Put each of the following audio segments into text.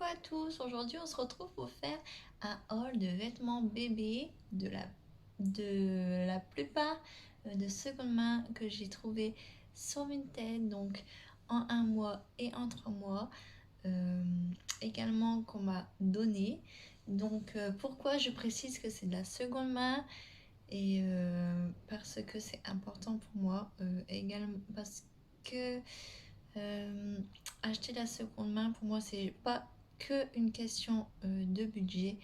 à tous, aujourd'hui on se retrouve pour faire un haul de vêtements bébés de la plupart de seconde main que j'ai trouvé sur Vinted, donc en 1 mois et en 3 mois, également qu'on m'a donné. Donc pourquoi je précise que c'est de la seconde main et parce que c'est important pour moi, également parce que acheter la seconde main pour moi c'est pas que une question de budget,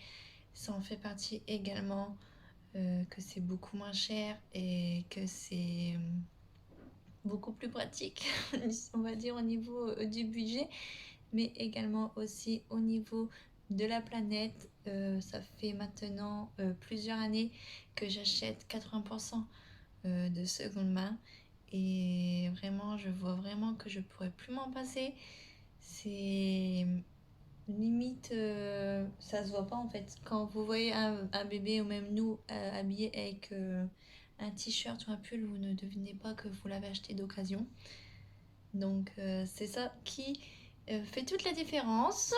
ça en fait partie également, que c'est beaucoup moins cher et que c'est beaucoup plus pratique on va dire au niveau du budget, mais également aussi au niveau de la planète. Ça fait maintenant plusieurs années que j'achète 80% de seconde main et vraiment je vois vraiment que je pourrais plus m'en passer. C'est limite, ça se voit pas en fait quand vous voyez un bébé ou même nous habillés avec un t-shirt ou un pull, vous ne devinez pas que vous l'avez acheté d'occasion. Donc c'est ça qui fait toute la différence.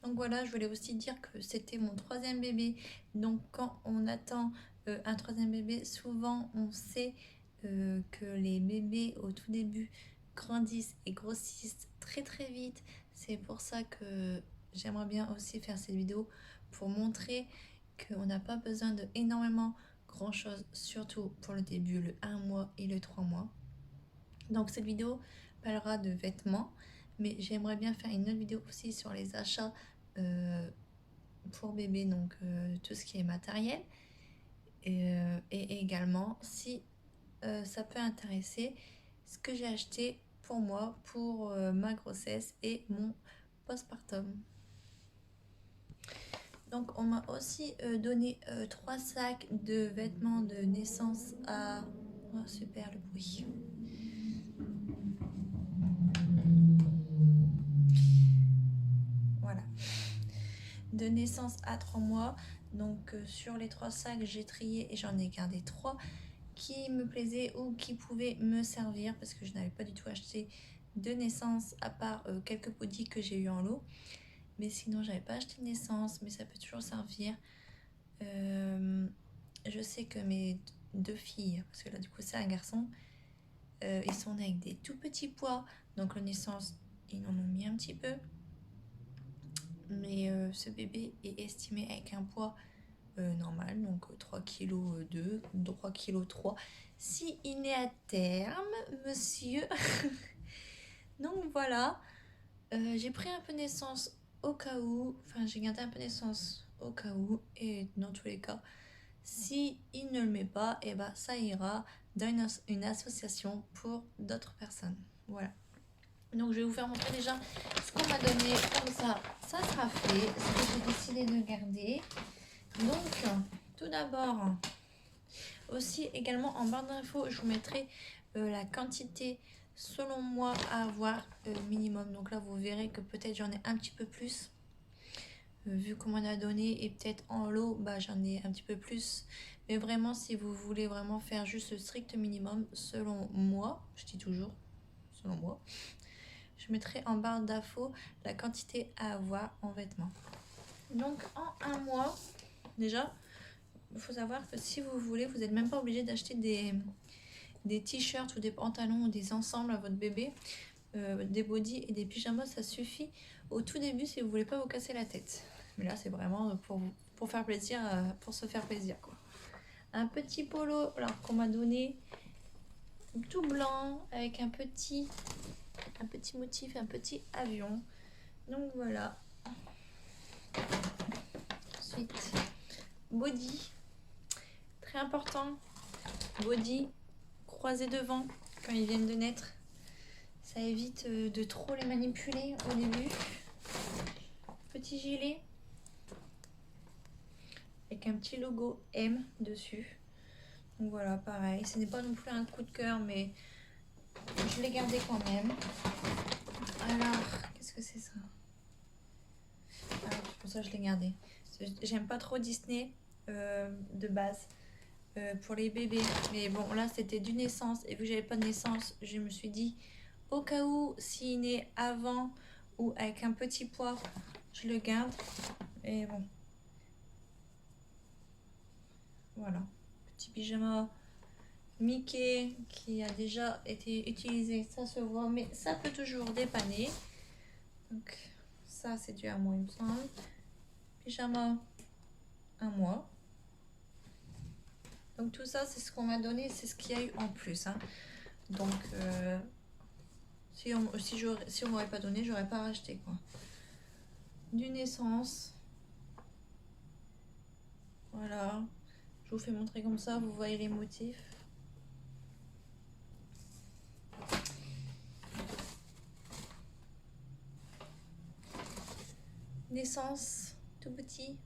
Donc voilà, je voulais aussi dire que c'était mon 3e bébé. Donc quand on attend un 3e bébé, souvent on sait que les bébés au tout début grandissent et grossissent très très vite. C'est pour ça que j'aimerais bien aussi faire cette vidéo pour montrer qu'on n'a pas besoin de énormément grand chose, surtout pour le début, le 1 mois et le 3 mois. Donc cette vidéo parlera de vêtements, mais j'aimerais bien faire une autre vidéo aussi sur les achats pour bébé, donc tout ce qui est matériel, et également si ça peut intéresser ce que j'ai acheté pour moi pour ma grossesse et mon postpartum. Donc on m'a aussi donné 3 sacs de vêtements de naissance à... Oh super le bruit. Voilà, de naissance à 3 mois. Donc sur les 3 sacs, j'ai trié et j'en ai gardé 3 qui me plaisaient ou qui pouvaient me servir, parce que je n'avais pas du tout acheté de naissance à part quelques body que j'ai eu en lot. Mais sinon, j'avais pas acheté de naissance, mais ça peut toujours servir. Je sais que mes 2 filles, parce que là du coup c'est un garçon, ils sont nés avec des tout petits poids, donc le naissance, ils en ont mis un petit peu. Mais ce bébé est estimé avec un poids normal, donc 3 kg 2, 3 kg 3, si il est à terme, monsieur. Donc voilà, j'ai pris un peu naissance au cas où, enfin j'ai gardé un peu naissance au cas où, et dans tous les cas, si il ne le met pas, et bah ça ira dans une association pour d'autres personnes. Voilà. Donc je vais vous faire montrer déjà ce qu'on m'a donné, comme ça sera fait, ce que j'ai décidé de garder. Donc tout d'abord, aussi également en barre d'infos, je vous mettrai la quantité selon moi à avoir minimum. Donc là vous verrez que peut-être j'en ai un petit peu plus, vu qu'on m'en a donné, et peut-être en lot bah, j'en ai un petit peu plus. Mais vraiment si vous voulez vraiment faire juste le strict minimum, selon moi, je dis toujours selon moi, je mettrai en barre d'infos la quantité à avoir en vêtements. Donc en 1 mois, déjà, il faut savoir que si vous voulez, vous n'êtes même pas obligé d'acheter des t-shirts ou des pantalons ou des ensembles à votre bébé. Des bodys et des pyjamas, ça suffit au tout début si vous voulez pas vous casser la tête. Mais là, c'est vraiment pour faire plaisir, pour se faire plaisir, quoi. Un petit polo alors qu'on m'a donné, tout blanc avec un petit motif, un petit avion. Donc voilà. Ensuite, body, très important, body croisé devant quand ils viennent de naître, ça évite de trop les manipuler au début. Petit gilet avec un petit logo M dessus. Donc voilà, pareil, ce n'est pas non plus un coup de cœur, mais je l'ai gardé quand même. Alors, qu'est-ce que c'est ça? Alors, pour ça je l'ai gardé. J'aime pas trop Disney de base pour les bébés, mais bon là c'était du naissance, et vu que j'avais pas de naissance, je me suis dit au cas où s'il naît avant ou avec un petit poids, je le garde. Et bon, voilà, petit pyjama Mickey qui a déjà été utilisé, ça se voit, mais ça peut toujours dépanner. Donc ça c'est du 1 mois il me semble. Pyjama 1 mois. Donc tout ça c'est ce qu'on m'a donné, c'est ce qu'il y a eu en plus. Hein. Donc si on m'aurait pas donné, j'aurais pas racheté quoi. Du naissance. Voilà. Je vous fais montrer comme ça, vous voyez les motifs. Naissance, tout petit.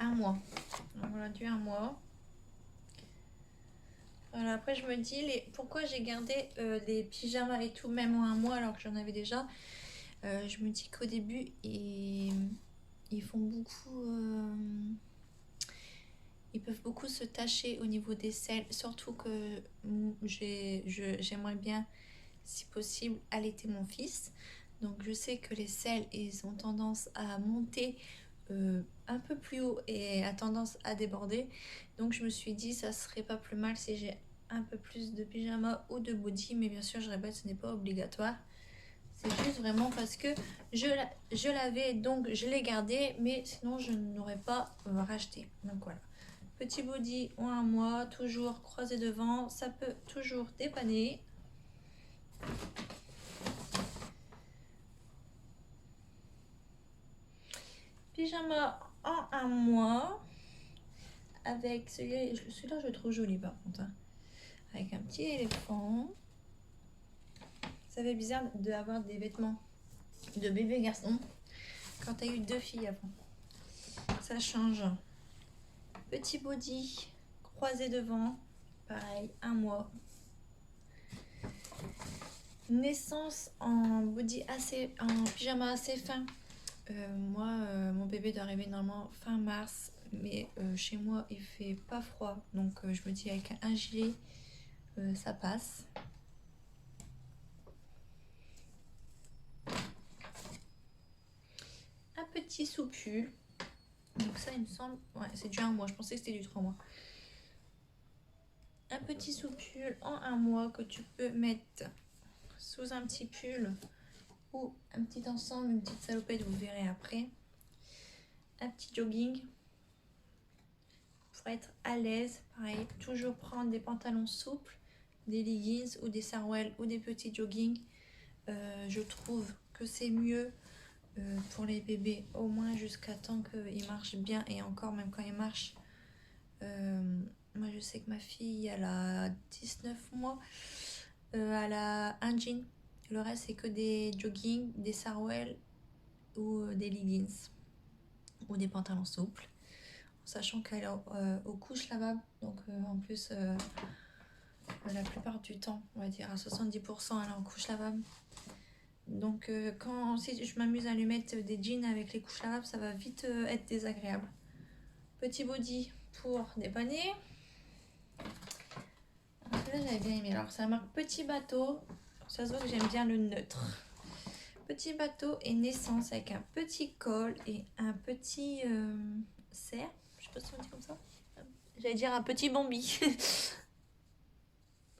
Un mois. Donc voilà, du 1 mois. Voilà, après je me dis, pourquoi j'ai gardé les pyjamas et tout, même en 1 mois alors que j'en avais déjà. Je me dis qu'au début, ils font beaucoup... ils peuvent beaucoup se tacher au niveau des selles, surtout que j'aimerais bien, si possible, allaiter mon fils. Donc je sais que les selles, ils ont tendance à monter un peu plus haut et a tendance à déborder. Donc je me suis dit, ça serait pas plus mal si j'ai un peu plus de pyjama ou de body, mais bien sûr je répète, ce n'est pas obligatoire. C'est juste vraiment parce que je l'avais, donc je l'ai gardé, mais sinon je n'aurais pas racheté. Donc voilà. Petit body en 1 mois, toujours croisé devant, ça peut toujours dépanner. Pyjama en 1 mois, avec celui-là je le trouve joli par contre. Hein. Avec un petit éléphant. Ça fait bizarre d'avoir des vêtements de bébé garçon quand tu as eu 2 filles avant. Ça change. Petit body croisé devant, pareil, 1 mois. Naissance en body en pyjama assez fin. Moi, mon bébé doit arriver normalement fin mars, mais chez moi il fait pas froid, donc je me dis avec un gilet ça passe. Un petit soupul, donc ça il me semble, ouais c'est du 1 mois, je pensais que c'était du 3 mois. Un petit soupul en 1 mois que tu peux mettre sous un petit pull ou un petit ensemble, une petite salopette, vous verrez après. Un petit jogging pour être à l'aise, pareil, toujours prendre des pantalons souples, des leggings ou des sarouels ou des petits joggings. Je trouve que c'est mieux pour les bébés, au moins jusqu'à temps qu'ils marchent bien, et encore même quand ils marchent. Moi je sais que ma fille elle a 19 mois, elle a un jean, le reste c'est que des joggings, des sarouels ou des leggings ou des pantalons souples, sachant qu'elle est aux couches lavables, donc en plus la plupart du temps, on va dire à 70%, elle est en couche lavable. Donc si je m'amuse à lui mettre des jeans avec les couches lavables, ça va vite être désagréable. Petit body pour dépanner. Là j'avais bien aimé. Alors ça marque petit bateau. Ça se voit que j'aime bien le neutre. Petit bateau et naissance avec un petit col et un petit cerf. Je sais pas si on dit comme ça. J'allais dire un petit bombi.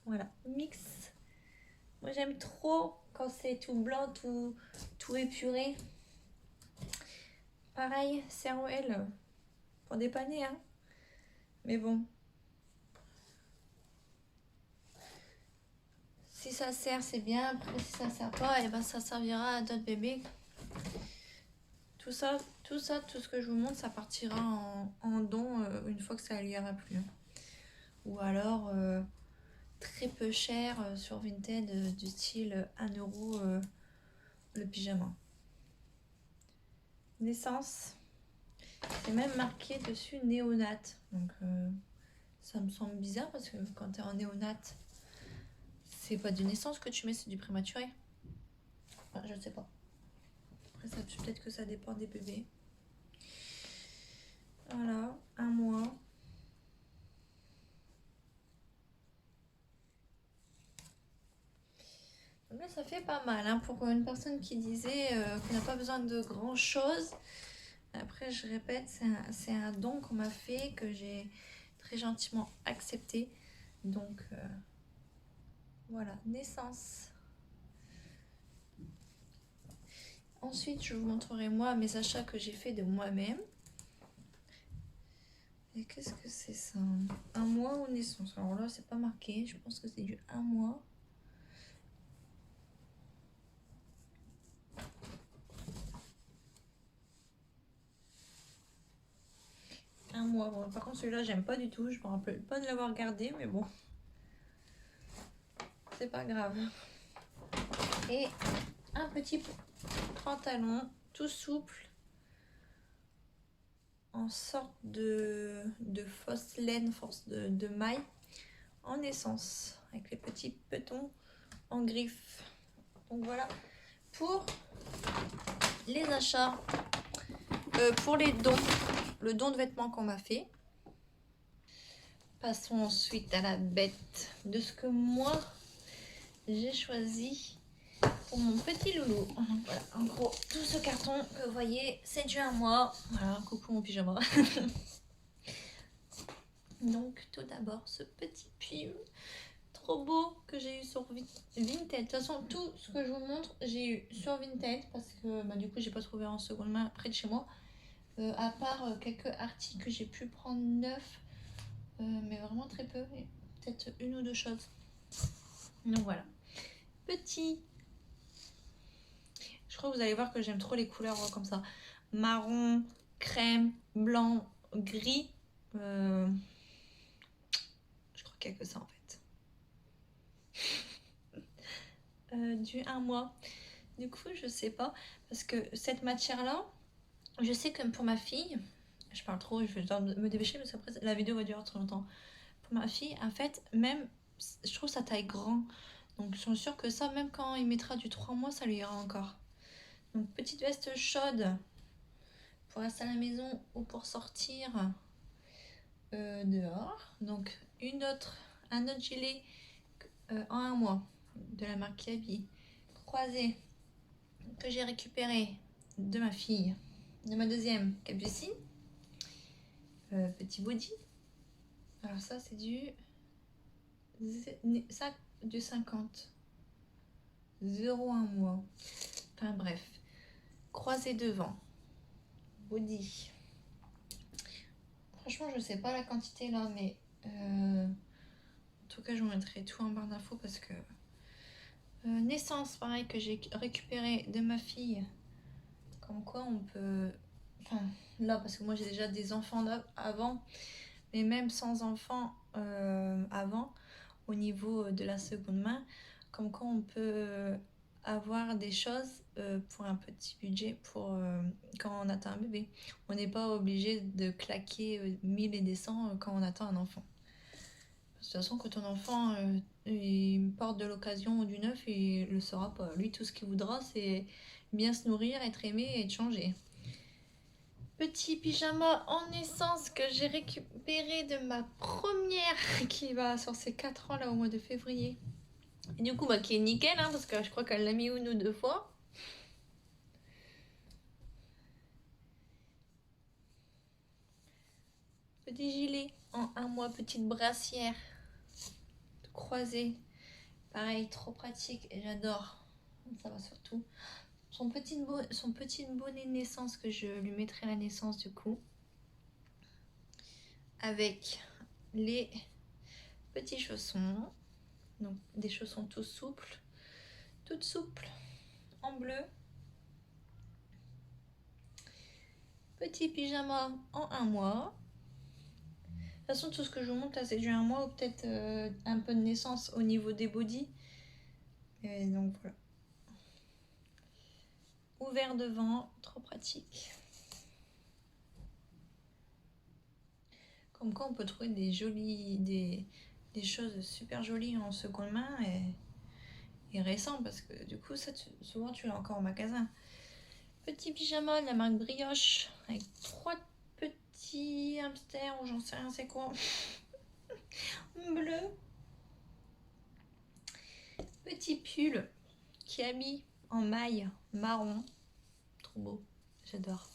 Voilà, mix. Moi j'aime trop quand c'est tout blanc, tout épuré. Pareil, Cerouel pour dépanner, hein. Mais bon. Si ça sert, c'est bien. Après, si ça sert pas, et ben ça servira à d'autres bébés. Tout ça, tout ce que je vous montre, ça partira en don une fois que ça lui ira plus. Ou alors très peu cher sur Vinted du style 1 euro le pyjama. Naissance, c'est même marqué dessus néonate. Donc ça me semble bizarre parce que quand tu es en néonate, c'est pas du naissance que tu mets, c'est du prématuré. Enfin, je sais pas. Après, peut-être que ça dépend des bébés. Voilà, 1 mois. ça fait pas mal hein, pour une personne qui disait qu'on n'a pas besoin de grand chose. Après, je répète, c'est un don qu'on m'a fait, que j'ai très gentiment accepté. Donc, voilà, naissance. Ensuite, je vous montrerai moi mes achats que j'ai fait de moi-même. Et qu'est-ce que c'est ça? Un mois ou naissance? Alors là, c'est pas marqué. Je pense que c'est du un mois. Un mois. Bon, par contre, celui-là, j'aime pas du tout. Je me rappelle pas de l'avoir gardé, mais bon. C'est pas grave. Et un petit pantalon tout souple en sorte de fausse laine, force de maille en essence avec les petits petons en griffe. Donc voilà pour les achats, pour les dons, le don de vêtements qu'on m'a fait. Passons ensuite à la bête de ce que moi j'ai choisi pour mon petit loulou. Voilà, en gros, tout ce carton que vous voyez, c'est du un mois. Voilà, coucou mon pyjama. Donc, tout d'abord, ce petit pull trop beau que j'ai eu sur Vinted. De toute façon, tout ce que je vous montre, j'ai eu sur Vinted parce que bah, du coup, j'ai pas trouvé en seconde main près de chez moi. À part quelques articles que j'ai pu prendre neufs, mais vraiment très peu, peut-être une ou deux choses. Donc voilà. Petit. Je crois que vous allez voir que j'aime trop les couleurs comme ça. Marron, crème, blanc, gris. Je crois qu'il n'y a que ça en fait. Du un mois. Du coup, je sais pas. Parce que cette matière-là, je sais que pour ma fille, je parle trop, je vais me dépêcher parce qu'après la vidéo va durer trop longtemps. Pour ma fille, en fait, même, je trouve sa taille grand. Donc, je suis sûre que ça, même quand il mettra du 3 mois, ça lui ira encore. Donc, petite veste chaude pour rester à la maison ou pour sortir dehors. Donc, un autre gilet en un mois de la marque Kiabi, croisé, que j'ai récupéré de ma fille, de ma deuxième Capucine. Petit body. Alors ça, c'est du 50. 0 un mois. Enfin bref. Croisé devant. Body. Franchement, je sais pas la quantité là, mais en tout cas, je vous mettrai tout en barre d'infos parce que naissance, pareil, que j'ai récupéré de ma fille. Comme quoi on peut... Enfin, là, parce que moi j'ai déjà des enfants avant, mais même sans enfants avant, au niveau de la seconde main, comme quoi on peut avoir des choses pour un petit budget pour quand on attend un bébé. On n'est pas obligé de claquer 1000 et des cents quand on attend un enfant. De toute façon, quand ton enfant il porte de l'occasion ou du neuf, il le saura pas. Lui, tout ce qu'il voudra, c'est bien se nourrir, être aimé et être changé. Petit pyjama en naissance que j'ai récupéré de ma première qui va sur ses 4 ans là au mois de février. Et du coup, bah, qui est nickel, hein, parce que je crois qu'elle l'a mis une ou deux fois. Petit gilet en un mois, petite brassière croisée. Pareil, trop pratique et j'adore. Ça va surtout. Son petit bonnet de naissance que je lui mettrai à la naissance du coup. Avec les petits chaussons. Donc des chaussons tout souples. Toutes souples. En bleu. Petit pyjama en un mois. De toute façon, tout ce que je vous montre là, c'est du un mois ou peut-être un peu de naissance au niveau des bodys. Et donc voilà. Ouvert devant, trop pratique. Comme quoi on peut trouver des choses super jolies en seconde main et récentes parce que du coup ça souvent tu l'as encore au magasin. Petit pyjama de la marque Brioche avec 3 petits hamsters ou j'en sais rien c'est quoi. Bleu. Petit pull Kiabi en maille marron. Trop beau, j'adore.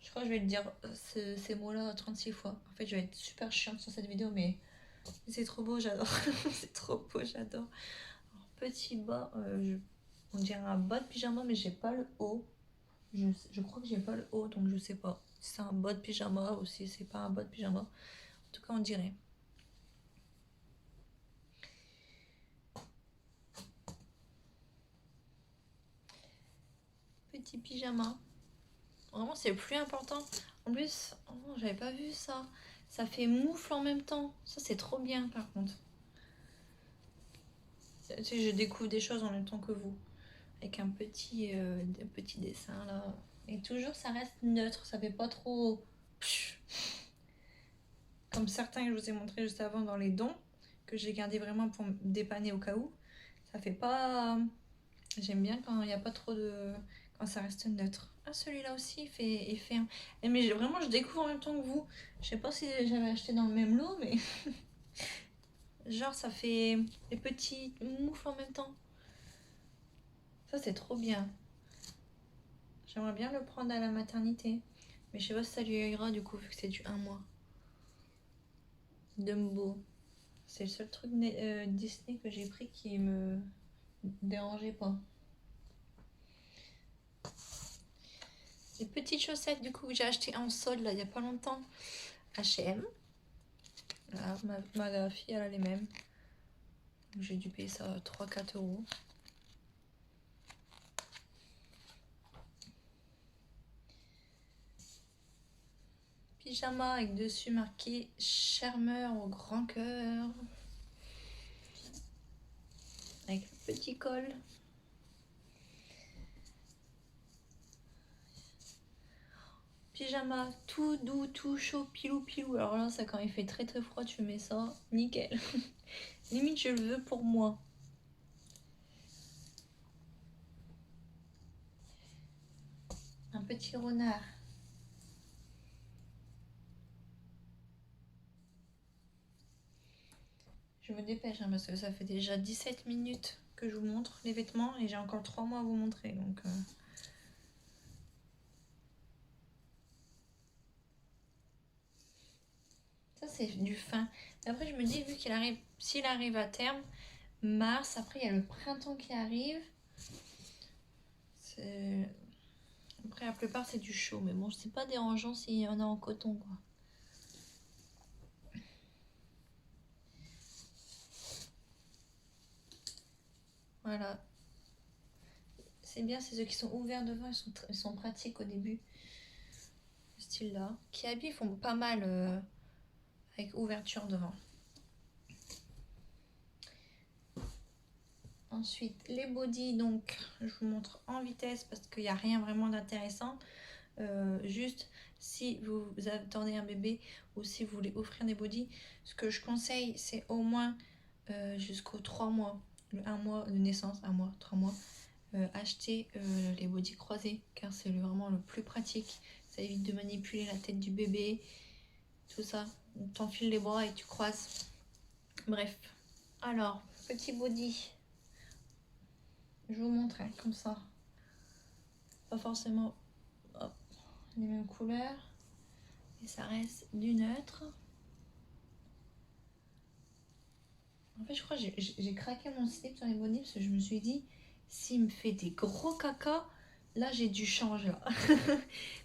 Je crois que je vais te dire ces mots-là 36 fois. En fait, je vais être super chiante sur cette vidéo, mais c'est trop beau, j'adore. C'est trop beau, j'adore. Petit bas, on dirait un bas de pyjama, mais j'ai pas le haut. Je crois que j'ai pas le haut, donc je sais pas si c'est un bas de pyjama ou si c'est pas un bas de pyjama. En tout cas, on dirait. Petit pyjama. Vraiment, c'est le plus important. En plus, oh, j'avais pas vu ça. Ça fait moufle en même temps. Ça, c'est trop bien, par contre. Tu sais, je découvre des choses en même temps que vous. Avec un petit dessin, là. Et toujours, ça reste neutre. Ça fait pas trop... Comme certains que je vous ai montré juste avant dans les dons, que j'ai gardé vraiment pour me dépanner au cas où. Ça fait pas... J'aime bien quand il n'y a pas trop de... Quand ça reste neutre. Ah, celui-là aussi, il fait un... Mais vraiment, je découvre en même temps que vous. Je sais pas si j'avais acheté dans le même lot, mais... Genre, ça fait des petits moufles en même temps. Ça, c'est trop bien. J'aimerais bien le prendre à la maternité. Mais je sais pas si ça lui ira, du coup, vu que c'est du 1 mois. Dumbo. C'est le seul truc Disney que j'ai pris qui me dérangeait pas. Des petites chaussettes du coup que j'ai acheté en solde là il y a pas longtemps. H&M. Voilà, ma fille elle a les mêmes. J'ai dû payer ça 3-4 euros. Pyjama avec dessus marqué Charmeur au grand cœur. Avec le petit col. Pyjama tout doux, tout chaud, pilou pilou. Alors là, ça quand il fait très très froid, tu mets ça, nickel. Limite, je le veux pour moi. Un petit renard. Je me dépêche hein, parce que ça fait déjà 17 minutes que je vous montre les vêtements et j'ai encore 3 mois à vous montrer. Donc, ça, c'est du fin. Après, je me dis, vu qu'il arrive, s'il arrive à terme, mars, après, il y a le printemps qui arrive. Après, la plupart, c'est du chaud. Mais bon, c'est pas dérangeant s'il y en a en coton, quoi. Voilà. C'est bien, c'est ceux qui sont ouverts devant, ils sont pratiques au début. Ce style-là. Kiabi, ils font pas mal avec ouverture devant. Ensuite, les bodys, donc je vous montre en vitesse parce qu'il n'y a rien vraiment d'intéressant. Juste si vous attendez un bébé ou si vous voulez offrir des bodys, ce que je conseille, c'est au moins jusqu'aux 3 mois, le 1 mois de naissance, 1 mois, 3 mois, acheter les bodys croisés car c'est vraiment le plus pratique. Ça évite de manipuler la tête du bébé, tout ça. T'enfiles les bras et tu croises. Bref. Alors, petit body. Je vous montre hein, comme ça. Pas forcément hop, les mêmes couleurs. Et ça reste du neutre. En fait, je crois que j'ai craqué mon slip sur les bodys parce que je me suis dit, s'il me fait des gros caca, là j'ai du change là.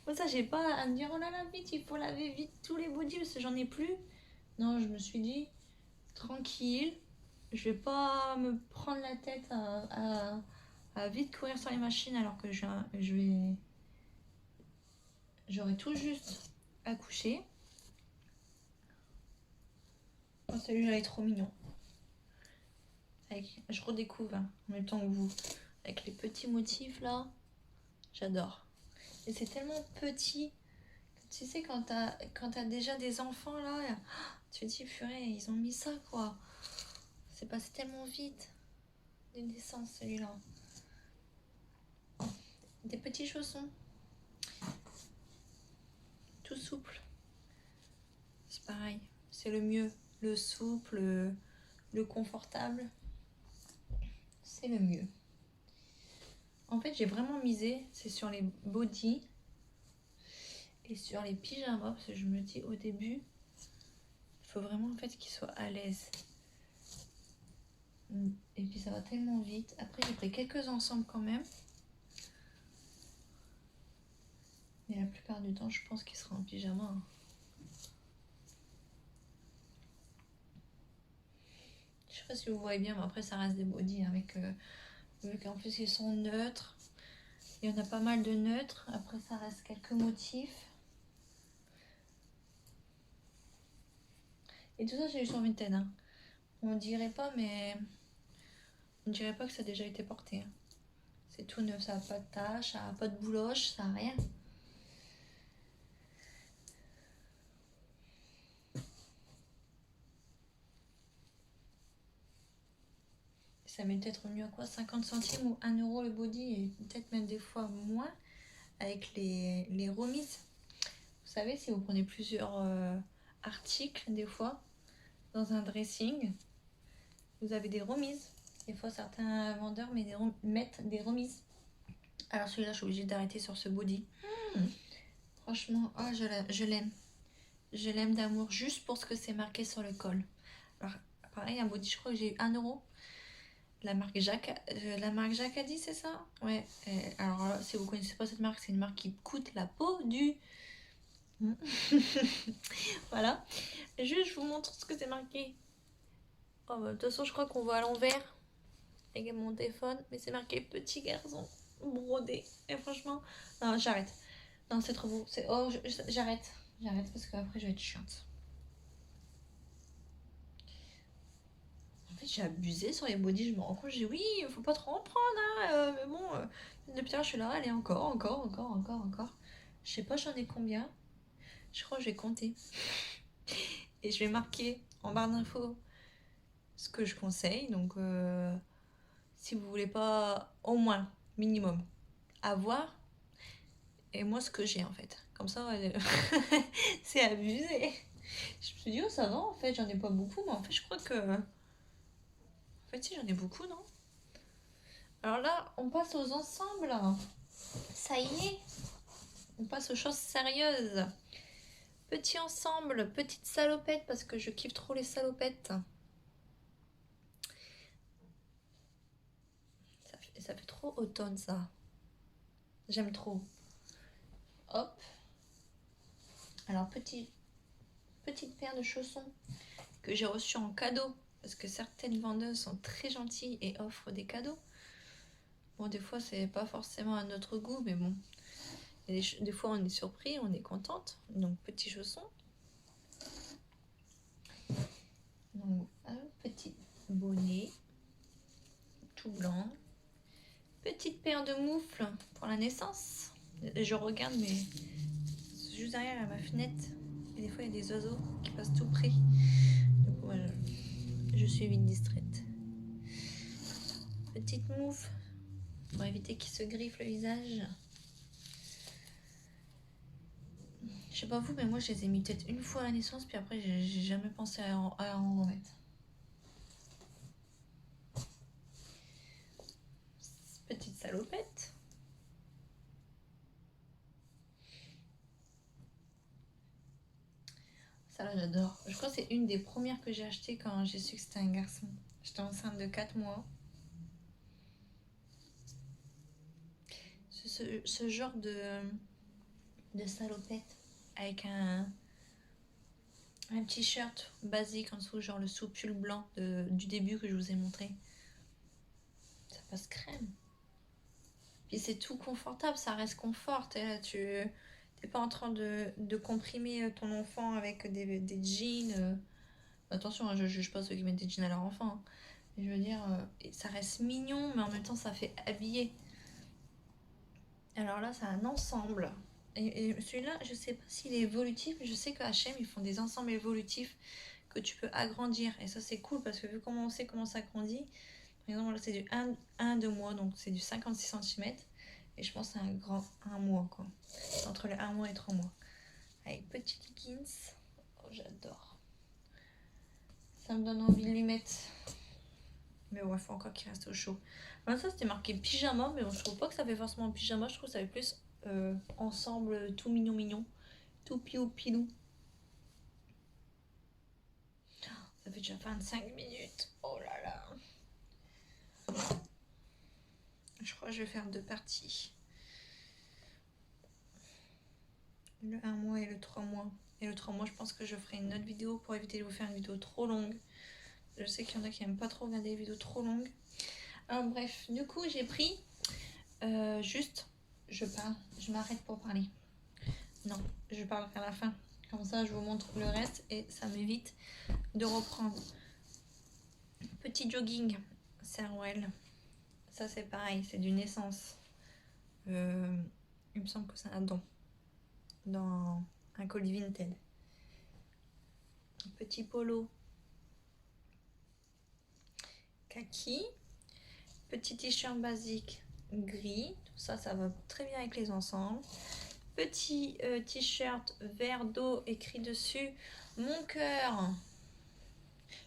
Comme ça, j'ai pas à me dire, oh là là, vite, il faut laver vite tous les bodys parce que j'en ai plus. Non, je me suis dit, tranquille, je vais pas me prendre la tête à vite courir sur les machines alors que j'aurais tout juste accouché. Oh, celui-là est trop mignon. Je redécouvre hein, en même temps que vous. Avec les petits motifs là. J'adore. Et c'est tellement petit. Tu sais, quand t'as déjà des enfants là, tu te dis, purée, ils ont mis ça quoi. C'est passé tellement vite. Des naissances celui-là. Des petits chaussons. Tout souple. C'est pareil. C'est le mieux. Le souple, le confortable. C'est le mieux. En fait, j'ai vraiment misé, c'est sur les bodys et sur les pyjamas, parce que je me dis au début, il faut vraiment en fait qu'ils soient à l'aise. Et puis ça va tellement vite. Après, j'ai pris quelques ensembles quand même. Mais la plupart du temps, je pense qu'il sera en pyjama. Hein. Je sais pas si vous voyez bien, mais après, ça reste des bodys avec... vu qu'en plus, ils sont neutres. Il y en a pas mal de neutres. Après, ça reste quelques motifs. Et tout ça, j'ai eu sur Vinted. Hein. On dirait pas, mais... On dirait pas que ça a déjà été porté. Hein. C'est tout neuf, ça n'a pas de taches, ça n'a pas de bouloche, ça n'a rien. Ça m'est peut-être revenu à quoi 50 centimes ou 1 euro le body, et peut-être même des fois moins avec les remises. Vous savez, si vous prenez plusieurs articles, des fois, dans un dressing, vous avez des remises. Des fois, certains vendeurs mettent des remises. Alors celui-là, je suis obligée d'arrêter sur ce body. Franchement, oh, je l'aime. Je l'aime d'amour juste pour ce que c'est marqué sur le col. Alors, pareil, un body, je crois que j'ai eu 1 euro. La marque Jacadi, c'est ça? Ouais. Alors là, si vous connaissez pas cette marque, c'est une marque qui coûte la peau du... Voilà. Juste, je vous montre ce que c'est marqué. Oh, bah, de toute façon, je crois qu'on voit à l'envers avec mon téléphone, mais c'est marqué petit garçon brodé. Et franchement, non, j'arrête. Non, c'est trop beau. Oh, j'arrête. J'arrête parce qu'après, je vais être chiante. En fait, j'ai abusé sur les bodys, je me rends compte, je dis oui, il faut pas trop en prendre, hein, mais bon, depuis tard, je suis là, allez, encore. Je sais pas, j'en ai combien. Je crois que je vais compter. Et je vais marquer en barre d'infos ce que je conseille. Donc, si vous voulez pas, au moins, minimum, avoir, et moi, ce que j'ai en fait. Comme ça, c'est abusé. Je me suis dit, oh, ça va, en fait, j'en ai pas beaucoup, mais en fait, je crois que. En fait, si, j'en ai beaucoup, non? Alors là, on passe aux ensembles. Ça y est, on passe aux choses sérieuses. Petit ensemble, petite salopette, parce que je kiffe trop les salopettes. Ça fait trop automne, ça. J'aime trop. Hop. Alors, petite paire de chaussons que j'ai reçu en cadeau, parce que certaines vendeuses sont très gentilles et offrent des cadeaux. Bon, des fois, c'est pas forcément à notre goût, mais bon. Et des fois, on est surpris, on est contente. Donc, petits chaussons. Donc, un petit bonnet, tout blanc. Petite paire de moufles pour la naissance. Je regarde, mais juste derrière ma fenêtre. Et des fois, il y a des oiseaux qui passent tout près. Donc, voilà, je suis vite distraite. Petite moufle pour éviter qu'il se griffe le visage. Je sais pas vous, mais moi, je les ai mis peut-être une fois à la naissance, puis après, j'ai jamais pensé à en remettre. Petite salopette. Ça là, j'adore. Je crois que c'est une des premières que j'ai achetées quand j'ai su que c'était un garçon. J'étais enceinte de 4 mois. Ce genre de salopette avec un t-shirt basique en dessous, genre le sous-pull blanc du début que je vous ai montré. Ça passe crème. Puis c'est tout confortable, ça reste confort. T'es pas en train de comprimer ton enfant avec des jeans. Attention, hein, je juge pas ceux qui mettent des jeans à leur enfant. Hein. Mais je veux dire, ça reste mignon, mais en même temps, ça fait habiller. Alors là, c'est un ensemble. Et celui-là, je sais pas s'il est évolutif, mais je sais que H&M, ils font des ensembles évolutifs que tu peux agrandir. Et ça, c'est cool parce que vu comment on sait comment ça grandit, par exemple, là, c'est du 1-2 mois, donc c'est du 56 cm. Et je pense que c'est un grand 1 mois, quoi. Entre les 1 mois et 3 mois. Avec petit leggings. Oh, j'adore. Ça me donne envie de lui mettre Mais ouais, il faut encore qu'il reste au chaud. Là, ça, c'était marqué pyjama, mais je trouve pas que ça fait forcément pyjama. Je trouve que ça fait plus ensemble tout mignon mignon. Tout pilou pilou. Ça fait déjà 25 minutes. Oh là là. Je crois que je vais faire 2 parties. Le 1 mois et le 3 mois. Et le 3 mois, je pense que je ferai une autre vidéo pour éviter de vous faire une vidéo trop longue. Je sais qu'il y en a qui n'aiment pas trop regarder les vidéos trop longues. Alors bref, du coup, j'ai pris... juste, je parle, je m'arrête pour parler. Non, je parle à la fin. Comme ça, je vous montre le reste et ça m'évite de reprendre. Petit jogging, Serwell. Ça, c'est pareil, c'est d'une essence. Il me semble que c'est un don. Dans un colis Vinted. Petit polo. Kaki. Petit t-shirt basique gris. Tout ça, ça va très bien avec les ensembles. Petit t-shirt vert d'eau écrit dessus mon cœur.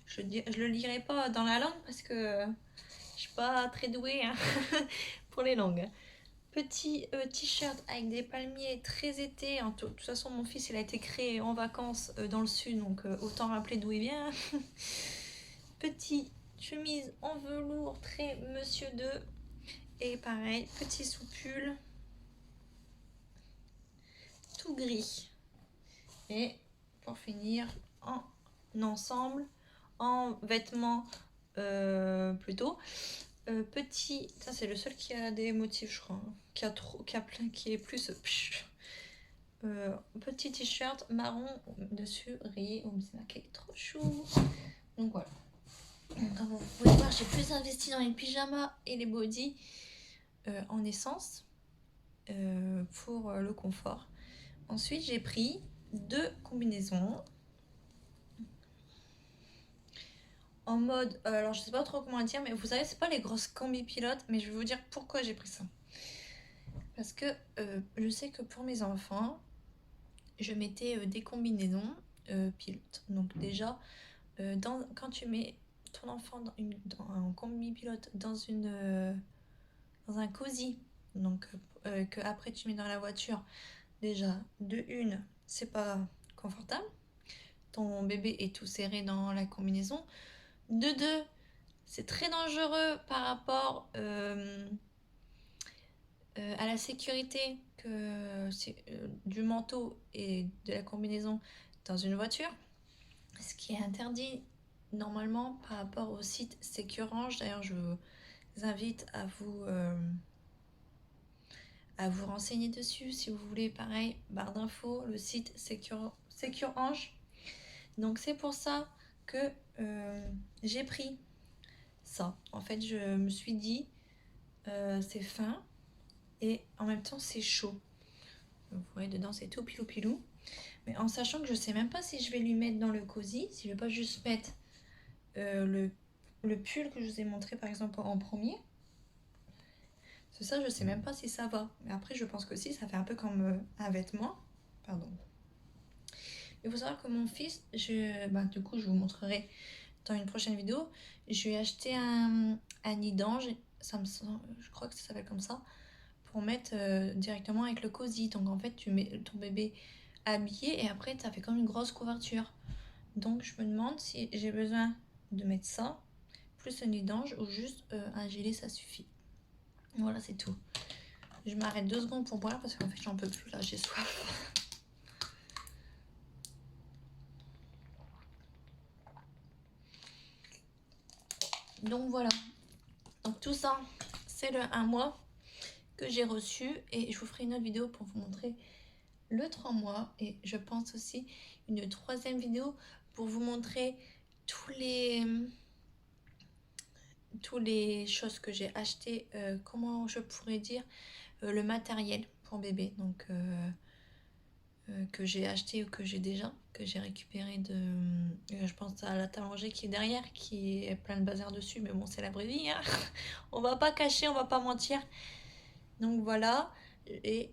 Je le lirai pas dans la langue parce que je suis pas très douée hein, pour les langues. Petit t-shirt avec des palmiers très été. De toute façon, mon fils il a été créé en vacances dans le sud, donc autant rappeler d'où il vient. Petit chemise en velours très monsieur 2. Et pareil, petit sous-pull tout gris. Et pour finir, en ensemble, en vêtements plutôt. Petit, ça c'est le seul qui a des motifs je crois, hein, qui est plus petit t-shirt marron dessus rayé où c'est marqué trop chou. Donc voilà. Comme vous pouvez voir, j'ai plus investi dans les pyjamas et les bodys en essence pour le confort. Ensuite j'ai pris 2 combinaisons en mode, alors je sais pas trop comment dire, mais vous savez c'est pas les grosses combi pilotes, mais je vais vous dire pourquoi j'ai pris ça. Parce que je sais que pour mes enfants, je mettais des combinaisons pilotes. Donc déjà, quand tu mets ton enfant dans un combi pilote dans un cosy, donc que après tu mets dans la voiture, déjà de une, c'est pas confortable. Ton bébé est tout serré dans la combinaison. De deux, c'est très dangereux par rapport à la sécurité que du manteau et de la combinaison dans une voiture, ce qui est interdit normalement par rapport au site Securange. D'ailleurs, je vous invite à vous renseigner dessus si vous voulez. Pareil, barre d'infos, le site Securange. Donc c'est pour ça que j'ai pris ça. En fait, je me suis dit, c'est fin et en même temps c'est chaud. Vous voyez, dedans c'est tout pilou pilou. Mais en sachant que je sais même pas si je vais lui mettre dans le cosy, si je vais pas juste mettre le pull que je vous ai montré par exemple en premier. C'est ça, je sais même pas si ça va. Mais après, je pense que si, ça fait un peu comme un vêtement. Pardon. Il faut savoir que mon fils, du coup, je vous montrerai dans une prochaine vidéo. Je lui ai acheté un nid d'ange, je crois que ça s'appelle comme ça, pour mettre directement avec le cosy. Donc en fait, tu mets ton bébé habillé et après, ça fait comme une grosse couverture. Donc je me demande si j'ai besoin de mettre ça, plus un nid d'ange ou juste un gilet, ça suffit. Voilà, c'est tout. Je m'arrête 2 secondes pour boire parce qu'en fait, j'en peux plus là, j'ai soif. Donc voilà. Donc tout ça, c'est le 1 mois que j'ai reçu et je vous ferai une autre vidéo pour vous montrer le 3 mois et je pense aussi une 3e vidéo pour vous montrer tous les choses que j'ai achetées, comment je pourrais dire, le matériel pour bébé, donc que j'ai acheté ou que j'ai déjà, que j'ai récupéré de, je pense à la table à manger qui est derrière, qui est plein de bazar dessus, mais bon c'est la vraie vie, hein. On va pas cacher, on va pas mentir. Donc voilà, et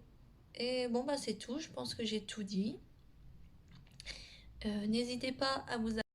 bon bah c'est tout, je pense que j'ai tout dit. N'hésitez pas à vous abonner.